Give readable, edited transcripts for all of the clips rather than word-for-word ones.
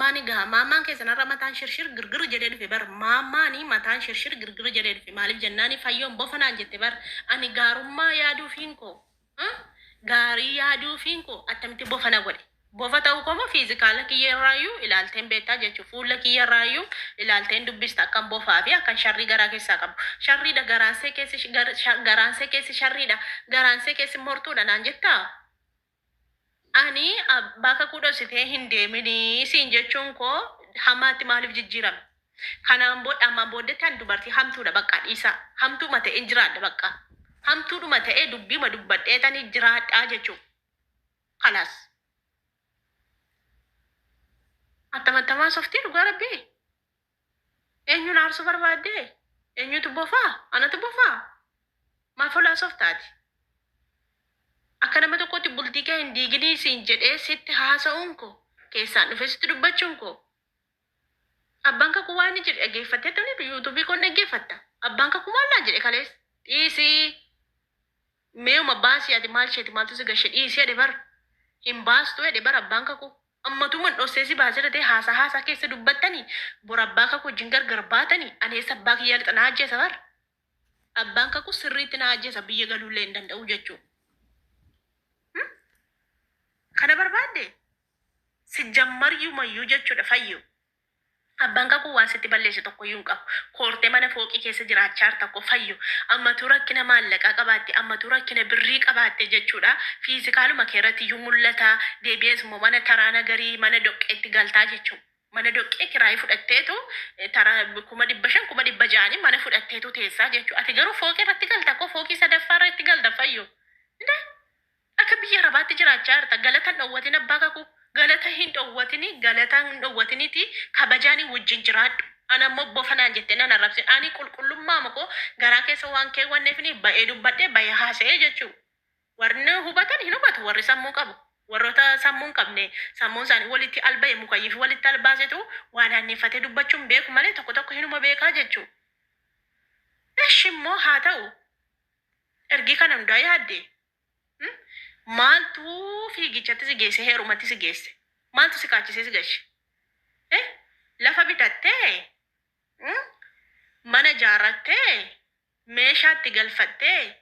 Maamani gaa maamaan keessanarra mataan shirshir girgir jedhee dhufe bar maamaani mataan shirshir girgir jedhee dhufe maaliif jennaani fayyoon bofanaan jette bar ani gaarummaa yaaduufiin koo gaarii yaaduufiin koo attamitti bofana godhe bofa ta'uu koma fiizikaala kiyyarraayyuu ilaalteen beektaa jechuun fuula kiyyarraayyuu ilaalteen dubbista akkan bofaa fi akkan sharrii garaa keessaa qabu sharriidha garaansee keessi sharriidha garaansee keessi mortuudha naan jettaa. Ani bakka kudhositee hin deemini siin jechuun koo hamaatti maaliif jijjiirame? Kanaan ammaan booddetti an dubartii hamtuudha bakka dhiisa. Hamtuuma ta'e jiraadha bakka. Hamtuudhuma ta'ee dubbiima dubbadheetanii jiraadhaa jechuudha. Kalaas. Attamattamaa softii dhugaa rabbii. Eenyuun aarsuu barbaaddee? Eenyutu bofaa? Anatu bofaa? Maaf olaa softaati? Akka nama tokkotti bultii kee hin diiginii siin jedhee sitti haasa'uun koo keessaan dhufe sitti dubbachuun koo. Abbaan kakuu waan ni jedhe dhaggeeffattee ta'uun yuutuubii kun dhaggeeffatta. Abbaan kakuu maal naan jedhe kalees dhiisii meeyuma baasii ati maal isheeti maaltu si gashe dhiisii jedhe bar hin baastu jedhe bar abbaan kakuu. Ammatumaan dhossee si baasee dhatee haasaa keessa dubbattanii bor abbaa kakuu wajjin gargar baatanii ani eessa abbaa kiyyaa lixa na ajjeesa bar. Abbaan kakuu sirriitti na ajjeesa biyya galuullee hin danda'u jechuudha. Kana barbaadde si jammaryumayyuu jechuudha fayyu. Abbaan kakuu waan sitti balleesse tokkoyyuu hin qabu. Koortee mana fooqii keessa jiraachaa tokko fayyu. Ammatu rakkina maallaqaa qabaatte, ammatu rakkina birrii qabaatte jechuudha. Fiizikaaluma keerratti iyyuu mul'ata. Deebi'ees immoo mana taraa nagarii mana doqqeetti galtaa jechuudha. Mana doqqee kiraayii fudhatteetu taraa 500 600 mana fudhatteetu teessaa jechuudha. Ati garuu fooqii irratti galta koo fooqii sadaffaa irratti galta fayyu. Akka biyya rabaatti jiraachaa jirta galata dhowwatin abbaa kakuu galata hin dhowwatini galata hin dhowwatiniiti kabajaanii wajjin jiraadhu. Ana ammoo bofanaan jettee nan arrabsin ani qulqullummaa makoo garaa keessa waan keewwanneefini ba'ee dubbadhee ba'ee haasa'ee jechuudha. Warri hubatan hin hubatu warri sammuu qabu. Warroota sammuu hin qabne sammuun isaanii walitti alba'e mukayyii fi walitti albaasetu waan aanneeffatee dubbachuun beeku malee tokko hinuma beekaa jechuudha. Eshi immoo haa ta'u ergi kana hundaa yaadde. Maaltu fiigichatti si geesse heerumatti si geesse? Maaltu si kaachisee si gashe? Lafa bitattee? Mana ijaarrattee? Meeshaatti galfattee?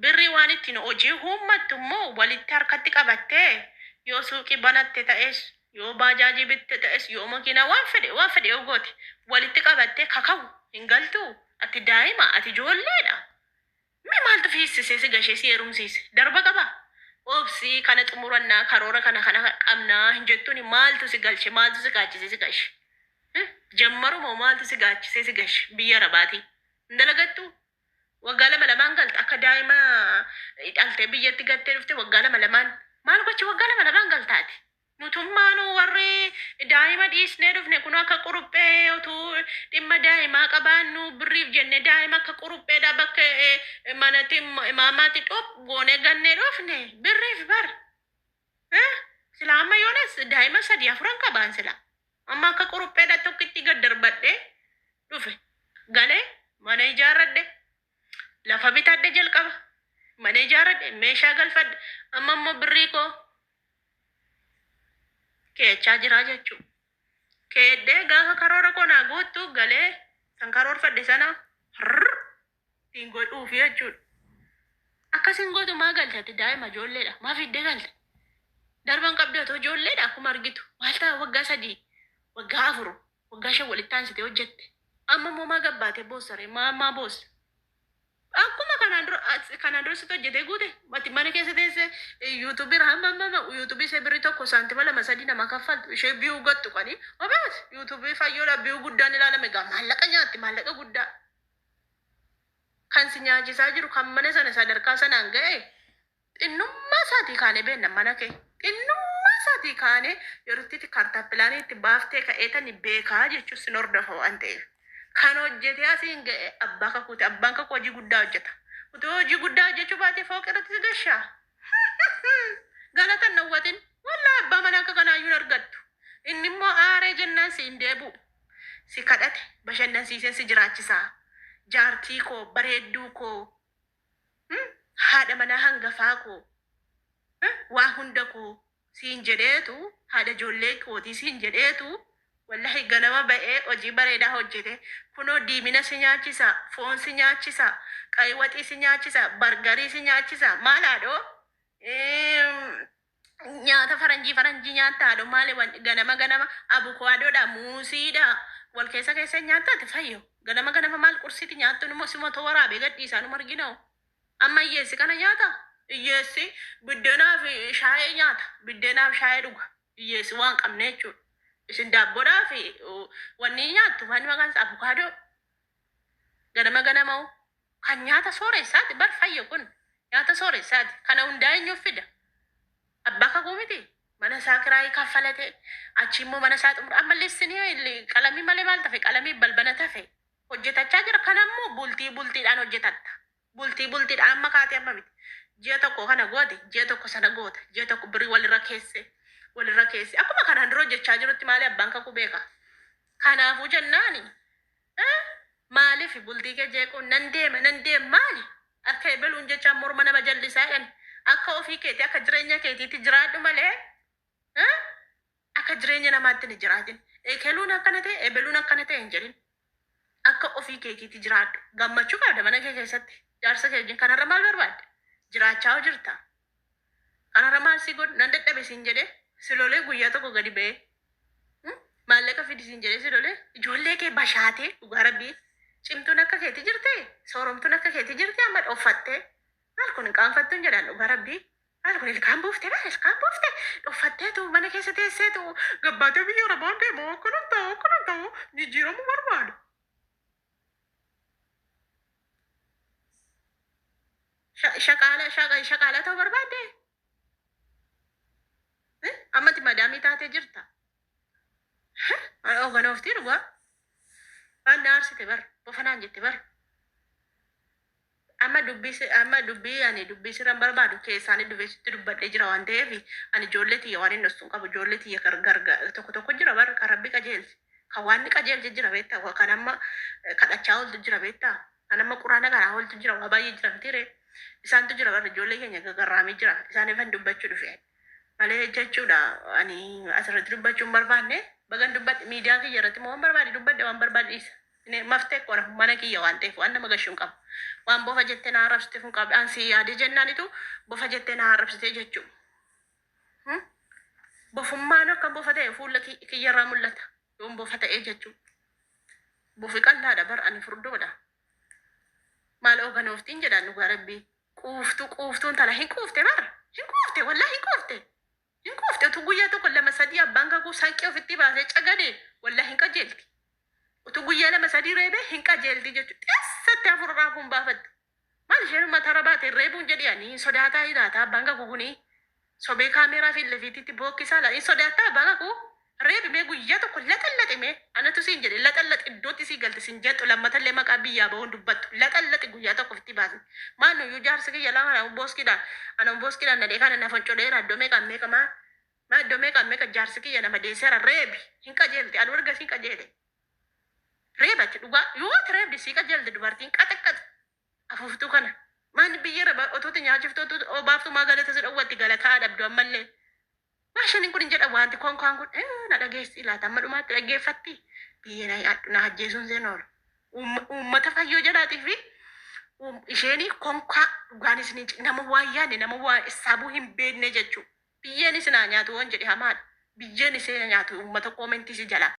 Birrii waan ittiin hojii uummattu immoo walitti harkatti qabattee? Yoo suuqii banatte ta'es, yoo baajaajii bitte ta'es, yoo makiinaa waan fedhe yoo goote walitti qabattee kakawu hin galtu? Ati daa'ima, ati ijoolleedha. Mee maaltu fiissisee si gashee si heerumsiise? Darba qaba. Obsi kana xumurannaa karoora kana qabnaa hin jettuuni maaltu si galche maaltu si kaachisee si gashe? Jammaruma maaltu si gaachisee si gashe biyya rabaati? Ndalagattu waggaa 2 galta akka daa'ima dhaltee biyyatti gattee dhufte waggaa 2 maal gochi waggaa 2 galtaati? Nutummaanuu warri daa'ima dhiisnee dhufne kun akka quruphee utuu dhimma daa'imaa qabaannu birriif jenne daa'ima akka qurupheedha bakka manatti maamaatti dhop goonee gannee dhufne birriif bar. Sila amma yoonas daa'ima 3-4 qabaan sila. Amma akka qurupheedha tokkitti gad darbadhee dhufe galee mana ijaarradhe lafa bitadhe jalqaba mana ijaarradhe meeshaa galfadhe amma immoo birrii koo keechaa jira jechuudha. Keeddee gaafa karoora konaa guuttu galee san karoorfadhe sana siin godhuuf jechuudha. Akkasiin gootu maa galchate daa'ima ijoolleedha. Maa fiddee galte? Darban qabdee otoo ijoolleedha akkuma argitu. Waaltaa waggaa 3, waggaa 4, waggaa 5 walitti aansitee hojjette. Amma immoo maa gabbaatee boossaree maa boossa? Akkuma kanaan dura sitti hojjetee guute mati mana keessa teesse yuutuubii hamma yuutuubii ishee birrii tokko saantima 2-3 nama kaffaltu ishee biyuu gattu qani obees yuutuubii fayyoodha biyuu guddaan ilaalame gaa maallaqa nyaatti maallaqa guddaa kan si nyaachisaa jiru kan mana sana sadarkaa sanaan ga'e xinnummaa isaatii kaanee beenna mana kee xinnummaa isaatii kaanee yerootti kaartaa pilaanii itti baaftee ka'eetani beekaa jechuun sin hordofa waan ta'eef. Kan hojjete asiin ga'e abbaa kakuuti abbaan kakuu hojii guddaa hojjeta. Utuu hojii guddaa hojjechuu baatee fooqi irratti si gashaa. Galata nawwatin wallaa abbaa mana akka kanaayyuu argattu. Inni immoo aaree jennaan si hin deebi'u. Si kadhate bashannansiisee si jiraachisaa. Jaartii koo bareedduu koo haadha manaa hangafaa koo waa hunda koo siin jedheetu haadha ijoollee kootii siin jedheetu wallahi ganama ba'ee hojii bareedaa hojjete kunoo diimina si nyaachisa foon si nyaachisa qaywaxii si nyaachisa bargarii si nyaachisa maalaadhoo nyaata faranjii nyaattaadho maali ganama abukaadoodha muusiidha wal keessa nyaattaati fayyo ganama maal qursiti nyaattu numo simoto waraabee gadhiisaa nu margina'u amma hiyyeessi kana nyaata hiyyeessi biddeenaaf shaayee nyaata biddeenaaf shaayee dhuga hiyyeessi waan qabne jechuudha isin daabboodhaa fi wanni nyaattu wanni maqaan isaa abukaadoo ganama kan nyaata sooressaati bar fayyo kun nyaata sooressaati kana hundaa eenyuuf fida abbaa kakuu miti mana isaa kiraayii kaffalate achi immoo mana isaa xumura ammallee isinii qalamii malee maal tafe qalamii balbana tafe hojjetachaa jira kanammoo bultiidhaan hojjetatta bultiidhaan amma kaatee amma miti ji'a tokko kana goote ji'a tokko sana goota ji'a tokko birii walirra keesse akkuma kanaan dura hojjechaa jirutti maali abbaan kakuu beeka kanaafuu jennaani maaliif bultii kee jeequun nan deema maali akka ebeluun jechaan morma nama jallisaa jedhan akka ofii keetii akka jireenya keetiitti jiraadhu malee akka jireenya namaatti ni jiraatin ekeluun akkana ta'e ebeluun akkana ta'e hin jedhin akka ofii keetiitti jiraadhu gammachuu qabda mana kee keessatti jaarsa kee wajjin kanarra maal barbaadde jiraachaa jirta kanarra maal si godhu nan dadhabe siin jedhe silolee guyyaa tokko gadi ba'ee maallaqa fidi siin jedhe silolee ijoollee kee bashaatee dhugaa rabbii cimtuun akka keetii jirte sooromtuun akka keetii jirte amma dhoffattee maal kun qaanfattuun jedhan dhugaa rabbii maal kun ilkaan buufte dhoffatteetu mana keessa teesseetu gabbaatee biyya rabaan deemu akkanan ta'u jijjiiramuu barbaadu. Shaqaala ta'uu barbaadde ammatti madaamii taatee jirta. Ooganooftii dhugaa waan na aarsite bar bofanaan jette bar amma dubbii ani dubbii sirran barbaadu keessaanii dubbisitti dubbadhee jira waan ta'eef ani ijoollee tiyya waan inni osuun qabu ijoollee tiyya gargar tokko jira bar kan rabbi qajeelsi kan waan ni qajeelche jira beektaa kan amma kadhachaa ooltu jira beektaa kan amma quraana garaa ooltu jira waa baay'ee jira mitiire isaantu jira bar ijoollee keenya gagarraamee jira isaaniif han dubbachuu dhufe malee jechuudha ani asirratti dubbachuun barbaanne bagan dubbadhe miidiyaa kiyya irratti moo waan barbaade dubbadhe waan barbaade isa maftee koona mana kiyya waan ta'eef waan nama gashuun qabu waan bofa jettee na arrabsite kun qabu ansi yaade jennaanitu bofa jettee na arrabsite jechuudha bofummaan akka bofa ta'e fuula kiyyarraa mul'ata yoon bofa ta'ee jechuudha bofi qallaadha bar ani furdoodha maal ooganooftiin jedhaan dhugaa rabbii quuftuun tala hin quufte wallaa hin quufte utuu guyyaa tokko lama sadii abbaan kakuu sanqee ofitti baasee cagade wallaa hin qajeelti utuu guyyaa lama sadii reebee hin qajeelti jechuudha xeessatti afurraa kun baafatte maal isheen matara baate reebuun jedhanii sodaataa hidhaata abbaan kakuu kunii sobee kaameeraa fi lefiititti bookkisaa laala sodaataa abbaan kakuu reebimee guyyaa tokko laxallaximee anatu siin jedhe laxallax iddootti sii galte siin jettu lammatallee maqaa biyyaa bahuun dubbattu laxallaxi guyyaa tokko ofitti baase maal nuyyuu jaarsi kiyya lama anan booskiidhaan nadhee kana na foncoleera iddoo meeqa jaarsi kiyya nama deesseera reebi hin qajeelte anu erga siin qajeele reebatti dhugaa yooti reebdi sii qajeelte dubartiin qaxaqqaxa afuuftuu kana maanni biyyarra otooti nyaachiftu obaaftu magaalata si dhowwatti galataa dhabdu ammallee maashiniin kun hin jedha wanti konkaan kun na dhageessi laata amma dhumaatti dhaggeeffatti biyya na ajjeesuun seen oolu uummata fayyoo jedhaatii fi isheenii konkaa dhugaanis nama waa yaadne nama waa isaabuu hin beekne jechuudha biyyeen isin nyaatu waan jedhe hamaadha biyyeen isin nyaatu uummata koomentii si jala.